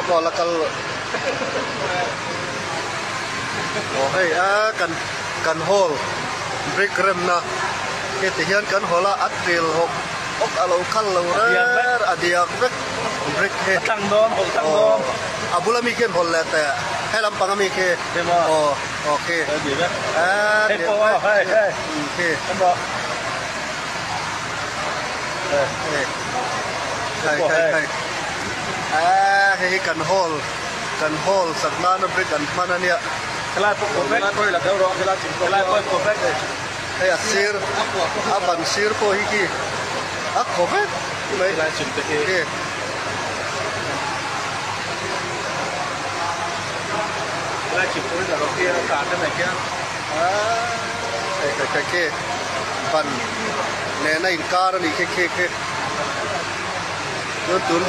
bola kal hey kan hol brick rem na ke te hian kan hola atril hok ok alo khal lo rer adiak vek brick he tang dom abula mi ken hol la ta helam pang mi ke okay hey po hey okay kan bo hey kan hol sakna na brick an mana nia kelai po perfect koi la deu ro kelai po perfect hey asir aban sir po hiki perfect mai kelai chim te ke kelai chim po da ro kia ka ta mai kia ke ban ne na in kar ni ke yo tun